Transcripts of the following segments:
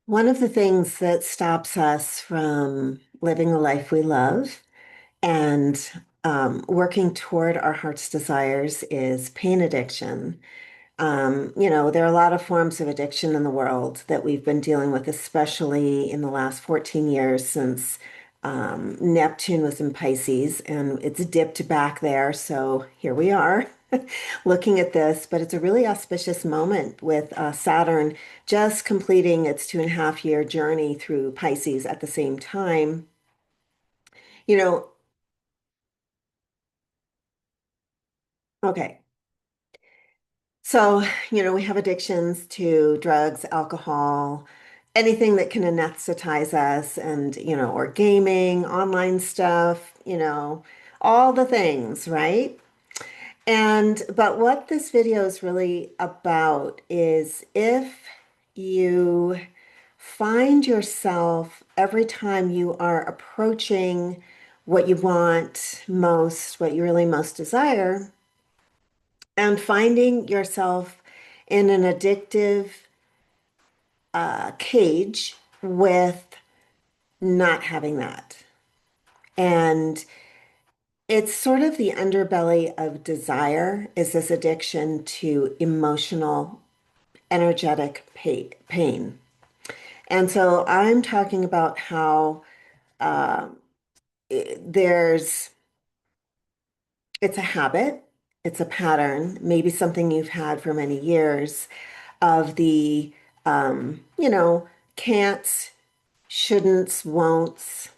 One of the things that stops us from living the life we love and working toward our heart's desires is pain addiction. There are a lot of forms of addiction in the world that we've been dealing with, especially in the last 14 years since Neptune was in Pisces, and it's dipped back there. So here we are looking at this, but it's a really auspicious moment with Saturn just completing its 2.5 year journey through Pisces at the same time. You know, okay. So, we have addictions to drugs, alcohol, anything that can anesthetize us and, or gaming, online stuff, all the things, right? But what this video is really about is if you find yourself every time you are approaching what you want most, what you really most desire, and finding yourself in an addictive cage with not having that. And it's sort of the underbelly of desire is this addiction to emotional, energetic pain. And so I'm talking about how uh, there's, it's a habit, it's a pattern, maybe something you've had for many years of the, can'ts, shouldn'ts, won'ts,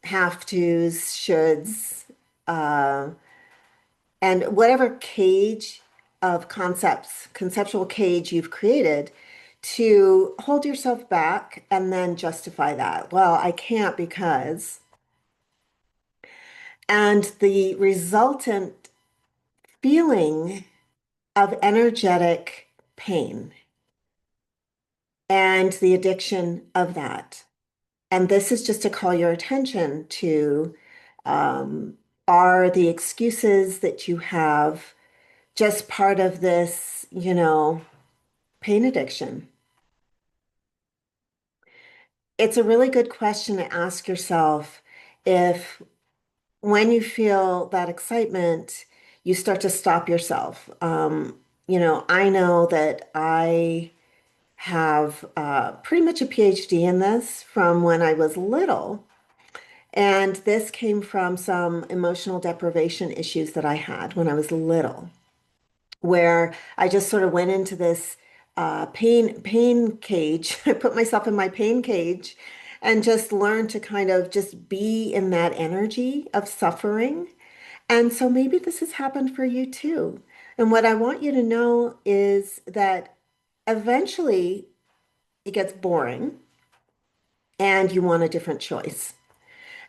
have tos, shoulds, uh, and whatever cage of conceptual cage you've created to hold yourself back and then justify that. Well, I can't because, and the resultant feeling of energetic pain and the addiction of that. And this is just to call your attention to um, are the excuses that you have just part of this, pain addiction? It's a really good question to ask yourself if when you feel that excitement, you start to stop yourself. I know that I have pretty much a PhD in this from when I was little. And this came from some emotional deprivation issues that I had when I was little, where I just sort of went into this pain cage. I put myself in my pain cage and just learned to kind of just be in that energy of suffering. And so maybe this has happened for you too. And what I want you to know is that eventually it gets boring and you want a different choice.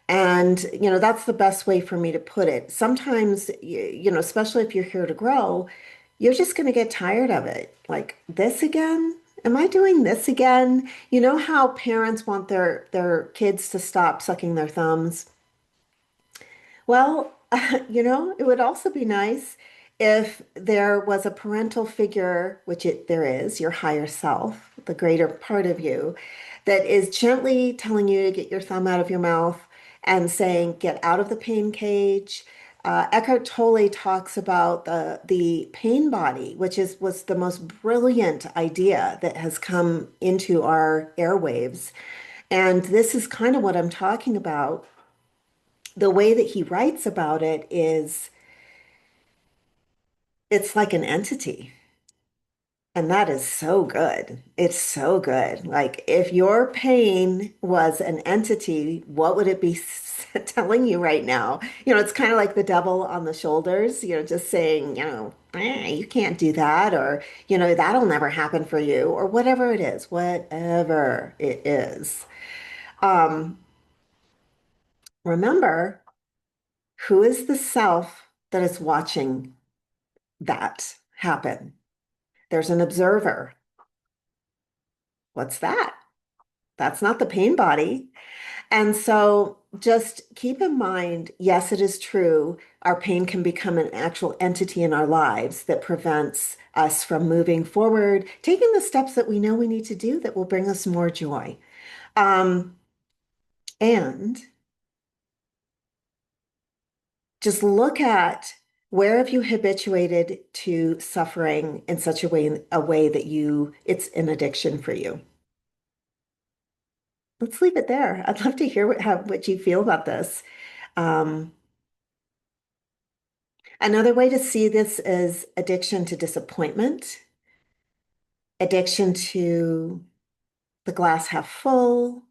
And, that's the best way for me to put it. Sometimes, especially if you're here to grow, you're just going to get tired of it. Like, this again? Am I doing this again? You know how parents want their kids to stop sucking their thumbs? Well, it would also be nice if there was a parental figure, which there is, your higher self, the greater part of you, that is gently telling you to get your thumb out of your mouth and saying, get out of the pain cage. Eckhart Tolle talks about the pain body, which was the most brilliant idea that has come into our airwaves. And this is kind of what I'm talking about. The way that he writes about it is it's like an entity. And that is so good. It's so good. Like if your pain was an entity, what would it be telling you right now? It's kind of like the devil on the shoulders, just saying, you can't do that, or, that'll never happen for you, or whatever it is, whatever it is. Um, Remember, who is the self that is watching that happen? There's an observer. What's that? That's not the pain body. And so just keep in mind, yes, it is true. Our pain can become an actual entity in our lives that prevents us from moving forward, taking the steps that we know we need to do that will bring us more joy. Um, and just look at where have you habituated to suffering in such a way that it's an addiction for you. Let's leave it there. I'd love to hear what you feel about this. Um, Another way to see this is addiction to disappointment, addiction to the glass half full,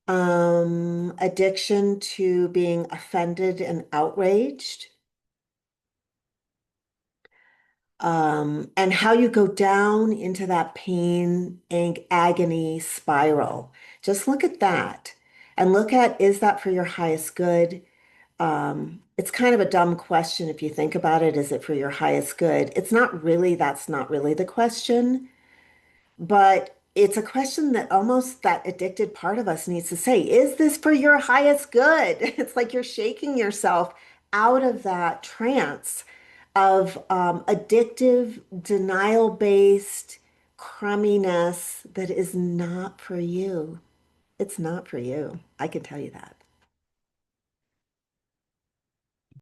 addiction to being offended and outraged, and how you go down into that pain and agony spiral. Just look at that and look at, is that for your highest good? It's kind of a dumb question if you think about it. Is it for your highest good? That's not really the question, but it's a question that almost that addicted part of us needs to say, is this for your highest good? It's like you're shaking yourself out of that trance of addictive, denial-based crumminess that is not for you. It's not for you. I can tell you that.